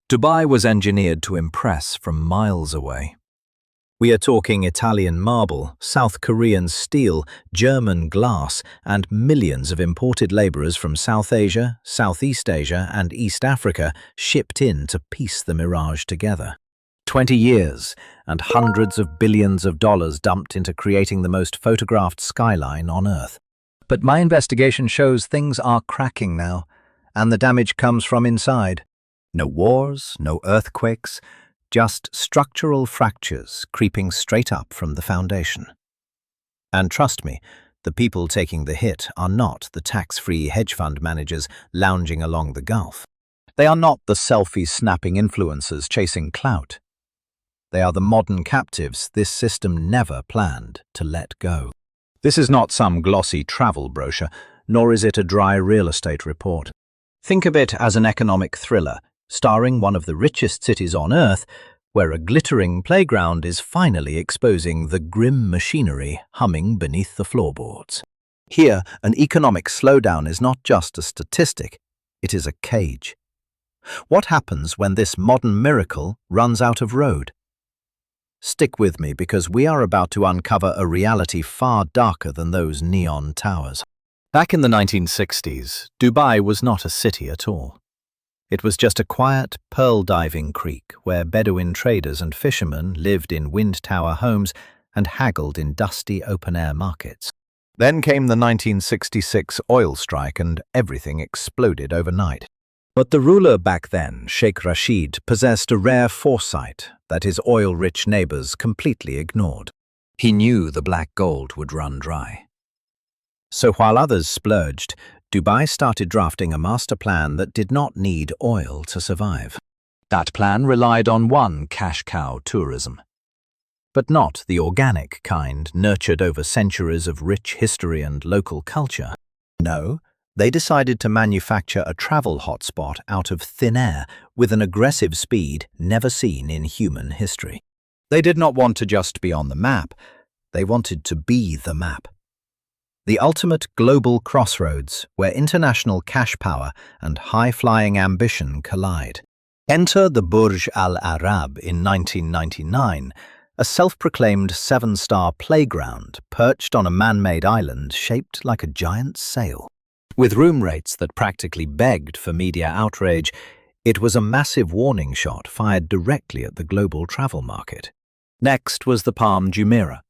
Dubai was engineered to impress from miles away. We are talking Italian marble, South Korean steel, German glass, and millions of imported laborers from South Asia, Southeast Asia, and East Africa shipped in to piece the mirage together. 20 years and hundreds of billions of dollars dumped into creating the most photographed skyline on Earth. But my investigation shows things are cracking now, and the damage comes from inside. No wars, no earthquakes, just structural fractures creeping straight up from the foundation. And trust me, the people taking the hit are not the tax-free hedge fund managers lounging along the Gulf. They are not the selfie-snapping influencers chasing clout. They are the modern captives this system never planned to let go. This is not some glossy travel brochure, nor is it a dry real estate report. Think of it as an economic thriller, starring one of the richest cities on Earth, where a glittering playground is finally exposing the grim machinery humming beneath the floorboards. Here, an economic slowdown is not just a statistic, it is a cage. What happens when this modern miracle runs out of road? Stick with me because we are about to uncover a reality far darker than those neon towers. Back in the 1960s, Dubai was not a city at all. It was just a quiet, pearl-diving creek where Bedouin traders and fishermen lived in wind tower homes and haggled in dusty open-air markets. Then came the 1966 oil strike and everything exploded overnight. But the ruler back then, Sheikh Rashid, possessed a rare foresight that his oil-rich neighbors completely ignored. He knew the black gold would run dry. So while others splurged, Dubai started drafting a master plan that did not need oil to survive. That plan relied on one cash cow: tourism. But not the organic kind nurtured over centuries of rich history and local culture. No, they decided to manufacture a travel hotspot out of thin air with an aggressive speed never seen in human history. They did not want to just be on the map, they wanted to be the map. The ultimate global crossroads where international cash power and high-flying ambition collide. Enter the Burj Al Arab in 1999, a self-proclaimed seven-star playground perched on a man-made island shaped like a giant sail. With room rates that practically begged for media outrage, it was a massive warning shot fired directly at the global travel market. Next was the Palm Jumeirah,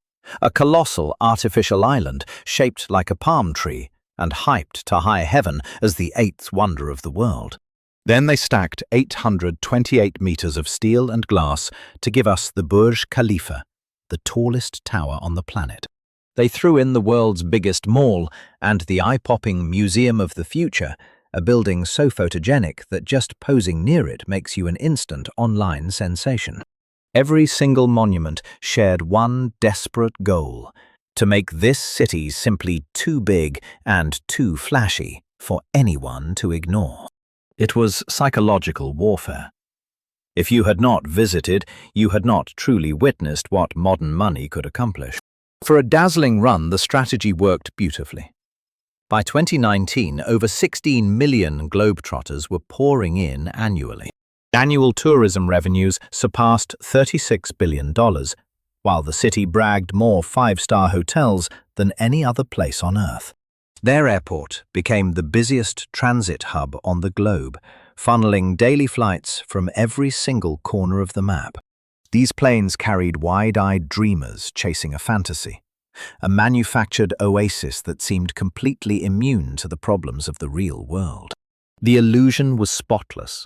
a colossal artificial island shaped like a palm tree and hyped to high heaven as the eighth wonder of the world. Then they stacked 828 meters of steel and glass to give us the Burj Khalifa, the tallest tower on the planet. They threw in the world's biggest mall and the eye-popping Museum of the Future, a building so photogenic that just posing near it makes you an instant online sensation. Every single monument shared one desperate goal: to make this city simply too big and too flashy for anyone to ignore. It was psychological warfare. If you had not visited, you had not truly witnessed what modern money could accomplish. For a dazzling run, the strategy worked beautifully. By 2019, over 16 million globetrotters were pouring in annually. Annual tourism revenues surpassed $36 billion, while the city bragged more five-star hotels than any other place on Earth. Their airport became the busiest transit hub on the globe, funneling daily flights from every single corner of the map. These planes carried wide-eyed dreamers chasing a fantasy, a manufactured oasis that seemed completely immune to the problems of the real world. The illusion was spotless.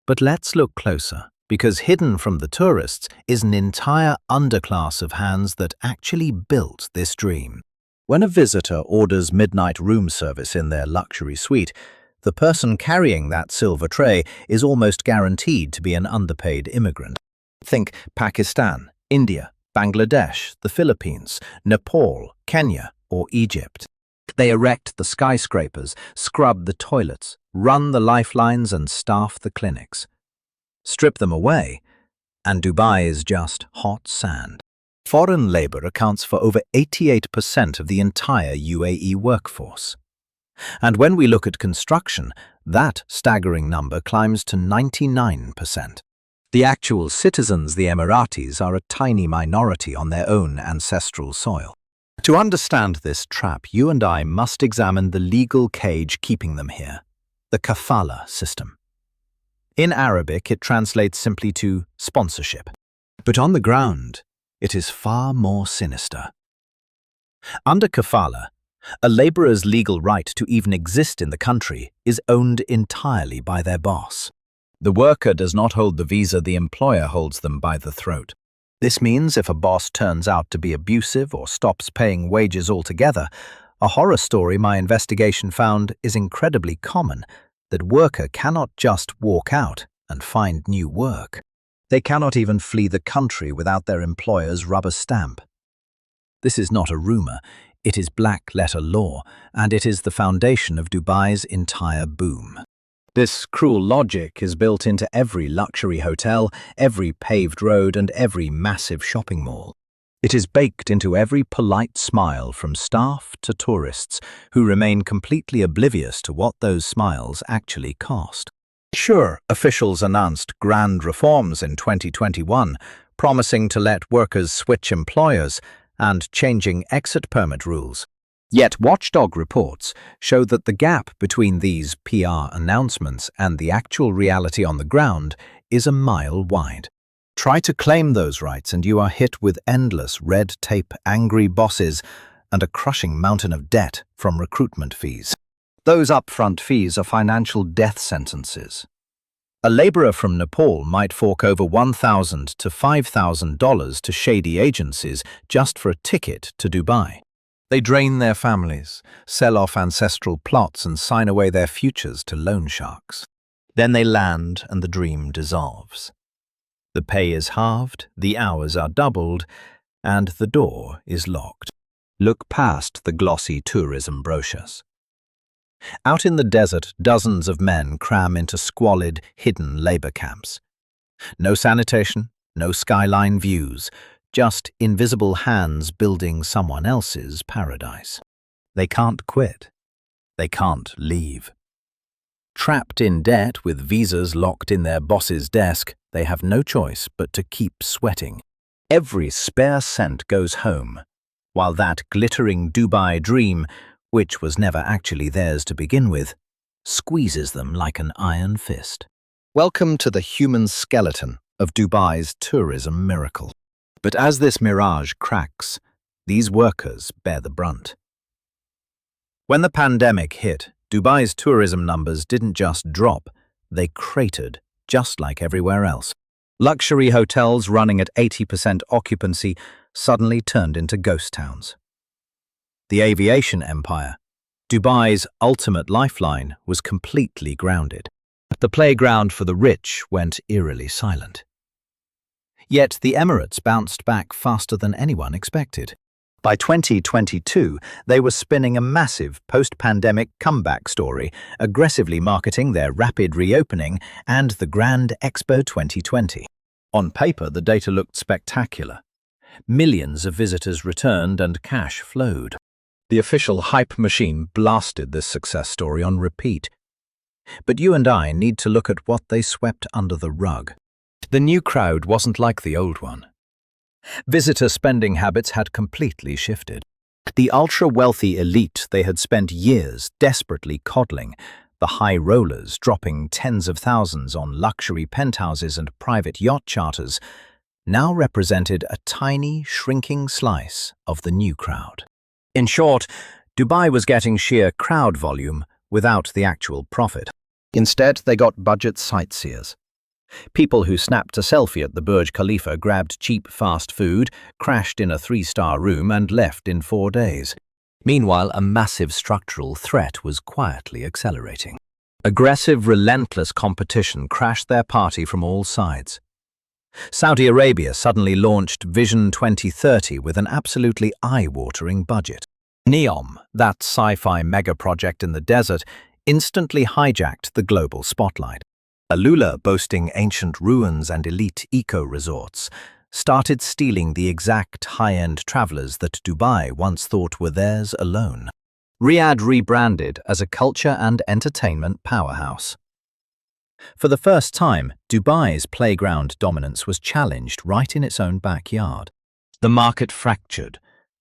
But let's look closer, because hidden from the tourists is an entire underclass of hands that actually built this dream. When a visitor orders midnight room service in their luxury suite, the person carrying that silver tray is almost guaranteed to be an underpaid immigrant. Think Pakistan, India, Bangladesh, the Philippines, Nepal, Kenya, or Egypt. They erect the skyscrapers, scrub the toilets, run the lifelines, and staff the clinics. Strip them away, and Dubai is just hot sand. Foreign labor accounts for over 88% of the entire UAE workforce. And when we look at construction, That staggering number climbs to 99%. The actual citizens, the Emiratis, are a tiny minority on their own ancestral soil. To understand this trap, you and I must examine the legal cage keeping them here, the kafala system. In Arabic, it translates simply to sponsorship. But on the ground, it is far more sinister. Under kafala, a laborer's legal right to even exist in the country is owned entirely by their boss. The worker does not hold the visa, the employer holds them by the throat. This means if a boss turns out to be abusive or stops paying wages altogether, a horror story my investigation found is incredibly common, that worker cannot just walk out and find new work. They cannot even flee the country without their employer's rubber stamp. This is not a rumor, it is black-letter law, and it is the foundation of Dubai's entire boom. This cruel logic is built into every luxury hotel, every paved road, and every massive shopping mall. It is baked into every polite smile from staff to tourists, who remain completely oblivious to what those smiles actually cost. Sure, officials announced grand reforms in 2021, promising to let workers switch employers and changing exit permit rules. Yet watchdog reports show that the gap between these PR announcements and the actual reality on the ground is a mile wide. Try to claim those rights and you are hit with endless red tape, angry bosses, and a crushing mountain of debt from recruitment fees. Those upfront fees are financial death sentences. A laborer from Nepal might fork over $1,000 to $5,000 to shady agencies just for a ticket to Dubai. They drain their families, sell off ancestral plots and sign away their futures to loan sharks. Then they land and the dream dissolves. The pay is halved, the hours are doubled, and the door is locked. Look past the glossy tourism brochures. Out in the desert, dozens of men cram into squalid, hidden labor camps. No sanitation, no skyline views, just invisible hands building someone else's paradise. They can't quit. They can't leave. Trapped in debt with visas locked in their boss's desk, they have no choice but to keep sweating. Every spare cent goes home, while that glittering Dubai dream, which was never actually theirs to begin with, squeezes them like an iron fist. Welcome to the human skeleton of Dubai's tourism miracle. But as this mirage cracks, these workers bear the brunt. When the pandemic hit, Dubai's tourism numbers didn't just drop, they cratered, just like everywhere else. Luxury hotels running at 80% occupancy suddenly turned into ghost towns. The aviation empire, Dubai's ultimate lifeline, was completely grounded. The playground for the rich went eerily silent. Yet the Emirates bounced back faster than anyone expected. By 2022, they were spinning a massive post-pandemic comeback story, aggressively marketing their rapid reopening and the Grand Expo 2020. On paper, the data looked spectacular. Millions of visitors returned and cash flowed. The official hype machine blasted this success story on repeat. But you and I need to look at what they swept under the rug. The new crowd wasn't like the old one. Visitor spending habits had completely shifted. The ultra-wealthy elite they had spent years desperately coddling, the high rollers dropping tens of thousands on luxury penthouses and private yacht charters, now represented a tiny, shrinking slice of the new crowd. In short, Dubai was getting sheer crowd volume without the actual profit. Instead, they got budget sightseers. People who snapped a selfie at the Burj Khalifa, grabbed cheap fast food, crashed in a 3-star room and left in 4 days. Meanwhile, a massive structural threat was quietly accelerating. Aggressive, relentless competition crashed their party from all sides. Saudi Arabia suddenly launched Vision 2030 with an absolutely eye-watering budget. NEOM, that sci-fi mega-project in the desert, instantly hijacked the global spotlight. Alula, boasting ancient ruins and elite eco-resorts, started stealing the exact high-end travelers that Dubai once thought were theirs alone. Riyadh rebranded as a culture and entertainment powerhouse. For the first time, Dubai's playground dominance was challenged right in its own backyard. The market fractured,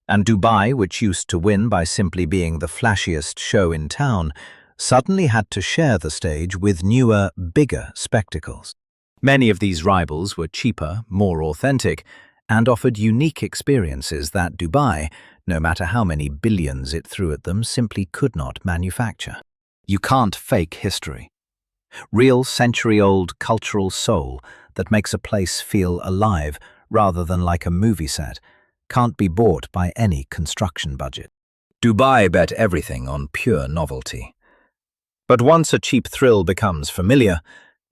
and Dubai, which used to win by simply being the flashiest show in town, suddenly had to share the stage with newer, bigger spectacles. Many of these rivals were cheaper, more authentic, and offered unique experiences that Dubai, no matter how many billions it threw at them, simply could not manufacture. You can't fake history. Real century-old cultural soul that makes a place feel alive rather than like a movie set can't be bought by any construction budget. Dubai bet everything on pure novelty. But once a cheap thrill becomes familiar,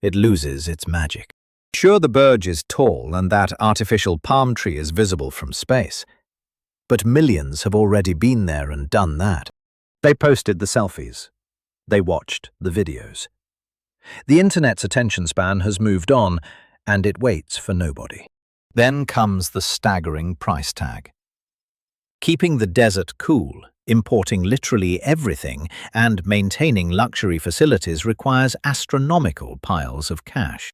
it loses its magic. Sure, the Burj is tall and that artificial palm tree is visible from space. But millions have already been there and done that. They posted the selfies. They watched the videos. The internet's attention span has moved on, and it waits for nobody. Then comes the staggering price tag. Keeping the desert cool, importing literally everything, and maintaining luxury facilities requires astronomical piles of cash.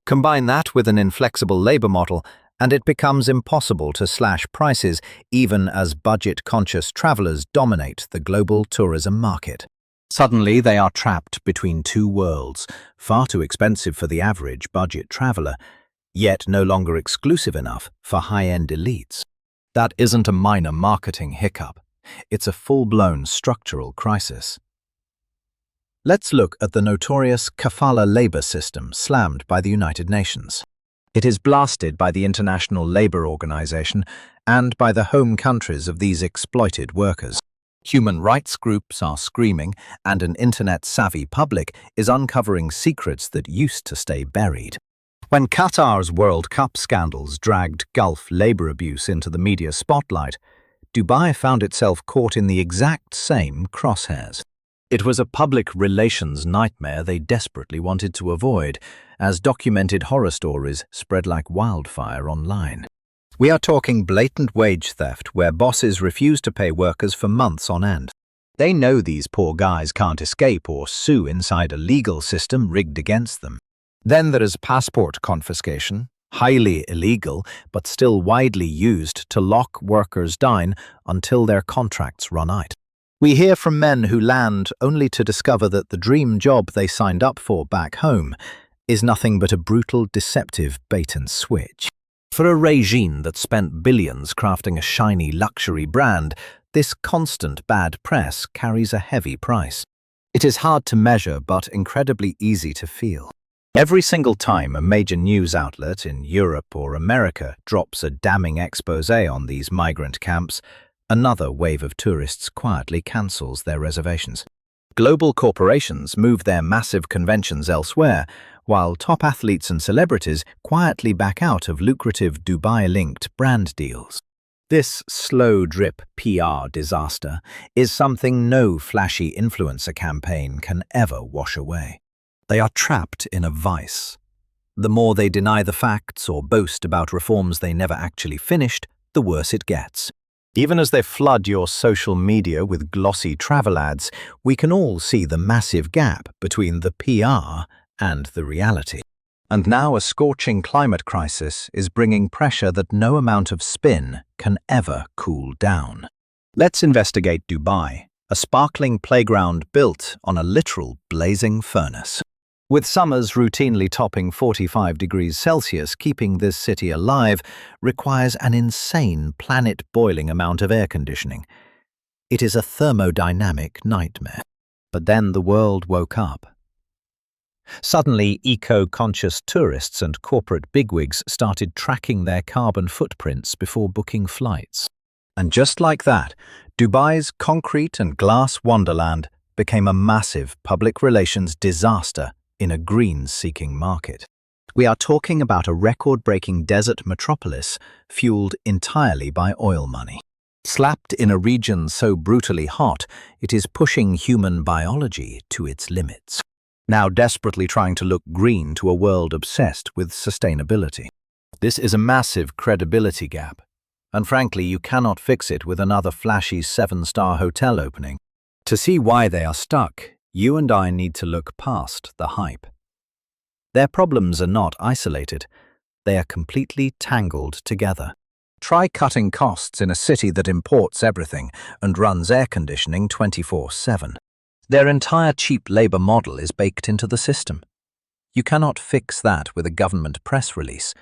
Combine that with an inflexible labor model, and it becomes impossible to slash prices even as budget-conscious travelers dominate the global tourism market. Suddenly, they are trapped between two worlds, far too expensive for the average budget traveler, yet no longer exclusive enough for high-end elites. That isn't a minor marketing hiccup. It's a full-blown structural crisis. Let's look at the notorious kafala labor system slammed by the United Nations. It is blasted by the International Labour Organization and by the home countries of these exploited workers. Human rights groups are screaming, and an internet-savvy public is uncovering secrets that used to stay buried. When Qatar's World Cup scandals dragged Gulf labor abuse into the media spotlight, Dubai found itself caught in the exact same crosshairs. It was a public relations nightmare they desperately wanted to avoid, as documented horror stories spread like wildfire online. We are talking blatant wage theft where bosses refuse to pay workers for months on end. They know these poor guys can't escape or sue inside a legal system rigged against them. Then there is passport confiscation, highly illegal but still widely used to lock workers down until their contracts run out. We hear from men who land only to discover that the dream job they signed up for back home is nothing but a brutal, deceptive bait and switch. For a regime that spent billions crafting a shiny luxury brand, this constant bad press carries a heavy price. It is hard to measure but incredibly easy to feel. Every single time a major news outlet in Europe or America drops a damning exposé on these migrant camps, another wave of tourists quietly cancels their reservations. Global corporations move their massive conventions elsewhere, while top athletes and celebrities quietly back out of lucrative Dubai-linked brand deals. This slow-drip PR disaster is something no flashy influencer campaign can ever wash away. They are trapped in a vice. The more they deny the facts or boast about reforms they never actually finished, the worse it gets. Even as they flood your social media with glossy travel ads, we can all see the massive gap between the PR and the reality. And now a scorching climate crisis is bringing pressure that no amount of spin can ever cool down. Let's investigate Dubai, a sparkling playground built on a literal blazing furnace. With summers routinely topping 45 degrees Celsius, keeping this city alive requires an insane planet-boiling amount of air conditioning. It is a thermodynamic nightmare. But then the world woke up. Suddenly, eco-conscious tourists and corporate bigwigs started tracking their carbon footprints before booking flights. And just like that, Dubai's concrete and glass wonderland became a massive public relations disaster in a green-seeking market. We are talking about a record-breaking desert metropolis fueled entirely by oil money. Slapped in a region so brutally hot, it is pushing human biology to its limits. Now desperately trying to look green to a world obsessed with sustainability. This is a massive credibility gap, and frankly, you cannot fix it with another flashy 7-star hotel opening. To see why they are stuck, you and I need to look past the hype. Their problems are not isolated, they are completely tangled together. Try cutting costs in a city that imports everything and runs air conditioning 24/7. Their entire cheap labor model is baked into the system. You cannot fix that with a government press release.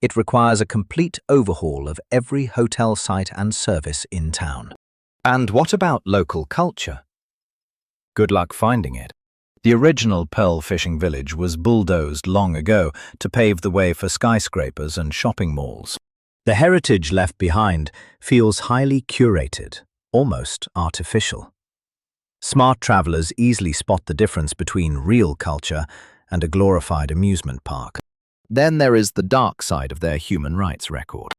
It requires a complete overhaul of every hotel site and service in town. And what about local culture? Good luck finding it. The original pearl fishing village was bulldozed long ago to pave the way for skyscrapers and shopping malls. The heritage left behind feels highly curated, almost artificial. Smart travelers easily spot the difference between real culture and a glorified amusement park. Then there is the dark side of their human rights record.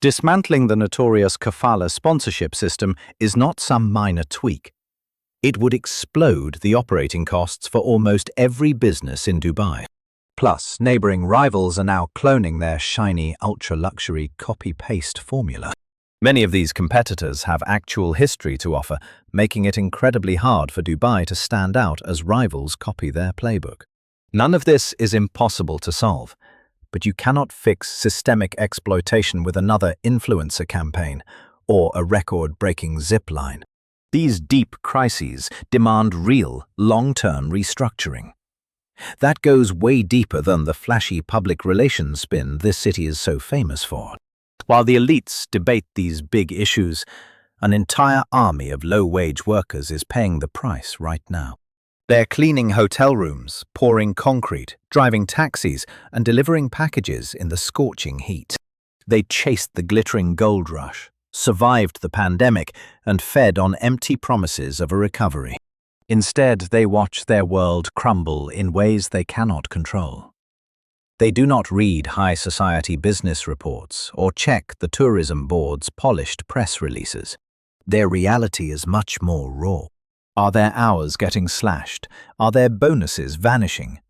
Dismantling the notorious kafala sponsorship system is not some minor tweak. It would explode the operating costs for almost every business in Dubai. Plus, neighboring rivals are now cloning their shiny, ultra-luxury copy-paste formula. Many of these competitors have actual history to offer, making it incredibly hard for Dubai to stand out as rivals copy their playbook. None of this is impossible to solve, but you cannot fix systemic exploitation with another influencer campaign or a record-breaking zip line. These deep crises demand real, long-term restructuring. That goes way deeper than the flashy public relations spin this city is so famous for. While the elites debate these big issues, an entire army of low-wage workers is paying the price right now. They're cleaning hotel rooms, pouring concrete, driving taxis, and delivering packages in the scorching heat. They chased the glittering gold rush, survived the pandemic, and fed on empty promises of a recovery. Instead, they watch their world crumble in ways they cannot control. They do not read high society business reports or check the tourism board's polished press releases. Their reality is much more raw. Are their hours getting slashed? Are their bonuses vanishing?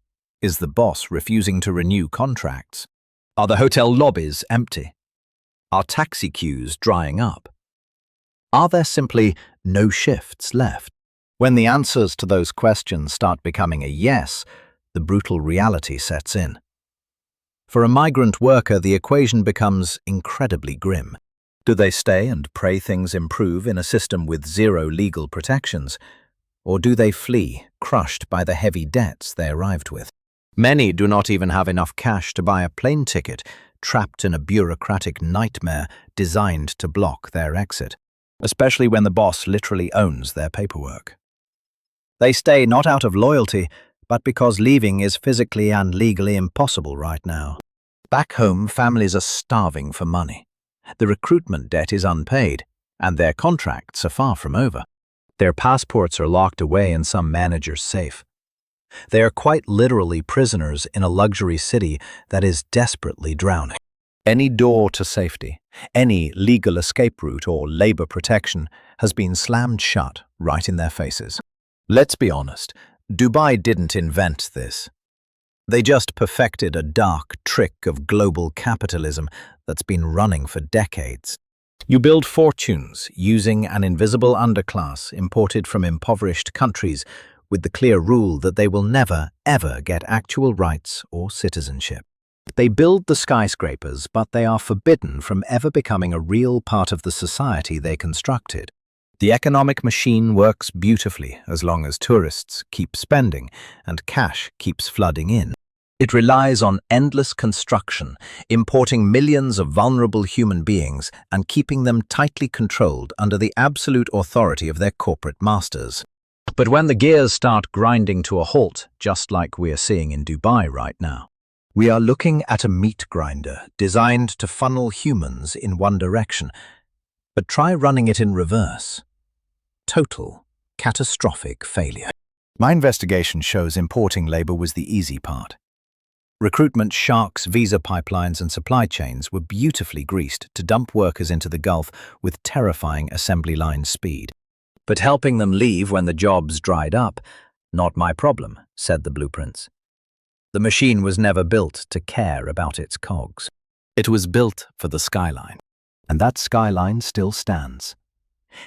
Is the boss refusing to renew contracts? Are the hotel lobbies empty? Are taxi queues drying up? Are there simply no shifts left? When the answers to those questions start becoming a yes, the brutal reality sets in. For a migrant worker, the equation becomes incredibly grim. Do they stay and pray things improve in a system with zero legal protections? Or do they flee, crushed by the heavy debts they arrived with? Many do not even have enough cash to buy a plane ticket, trapped in a bureaucratic nightmare designed to block their exit, especially when the boss literally owns their paperwork. They stay not out of loyalty, but because leaving is physically and legally impossible right now. Back home, families are starving for money. The recruitment debt is unpaid, and their contracts are far from over. Their passports are locked away in some manager's safe. They are quite literally prisoners in a luxury city that is desperately drowning. Any door to safety, any legal escape route or labor protection has been slammed shut right in their faces. Let's be honest, Dubai didn't invent this. They just perfected a dark trick of global capitalism that's been running for decades. You build fortunes using an invisible underclass imported from impoverished countries with the clear rule that they will never, ever get actual rights or citizenship. They build the skyscrapers, but they are forbidden from ever becoming a real part of the society they constructed. The economic machine works beautifully as long as tourists keep spending and cash keeps flooding in. It relies on endless construction, importing millions of vulnerable human beings and keeping them tightly controlled under the absolute authority of their corporate masters. But when the gears start grinding to a halt, just like we are seeing in Dubai right now, we are looking at a meat grinder designed to funnel humans in one direction. But try running it in reverse. Total, catastrophic failure. My investigation shows importing labor was the easy part. Recruitment sharks, visa pipelines and supply chains were beautifully greased to dump workers into the Gulf with terrifying assembly line speed. But helping them leave when the jobs dried up, not my problem, said the blueprints. The machine was never built to care about its cogs. It was built for the skyline. And that skyline still stands.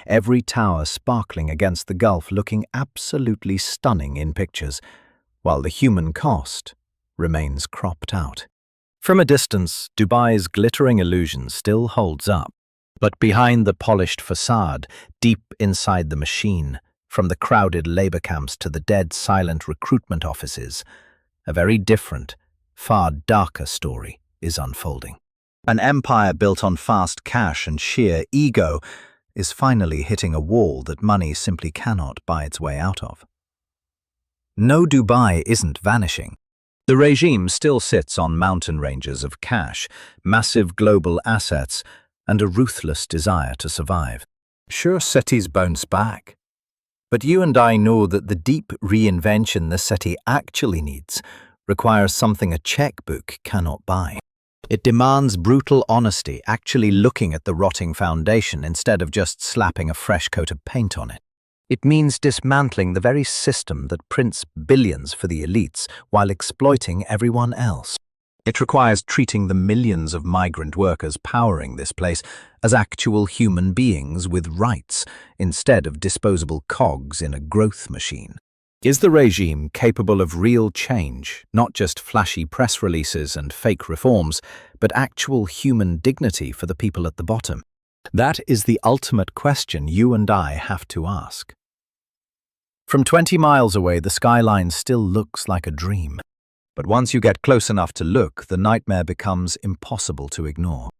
every tower sparkling against the Gulf looking absolutely stunning in pictures, while the human cost remains cropped out. From a distance, Dubai's glittering illusion still holds up. But behind the polished facade, deep inside the machine, from the crowded labor camps to the dead silent recruitment offices, a very different, far darker story is unfolding. An empire built on fast cash and sheer ego is finally hitting a wall that money simply cannot buy its way out of. No, Dubai isn't vanishing. The regime still sits on mountain ranges of cash, massive global assets, and a ruthless desire to survive. Sure, cities bounce back. But you and I know that the deep reinvention the city actually needs requires something a checkbook cannot buy. It demands brutal honesty, actually looking at the rotting foundation instead of just slapping a fresh coat of paint on it. It means dismantling the very system that prints billions for the elites while exploiting everyone else. It requires treating the millions of migrant workers powering this place as actual human beings with rights instead of disposable cogs in a growth machine. Is the regime capable of real change, not just flashy press releases and fake reforms, but actual human dignity for the people at the bottom? That is the ultimate question you and I have to ask. From 20 miles away, the skyline still looks like a dream. But once you get close enough to look, the nightmare becomes impossible to ignore.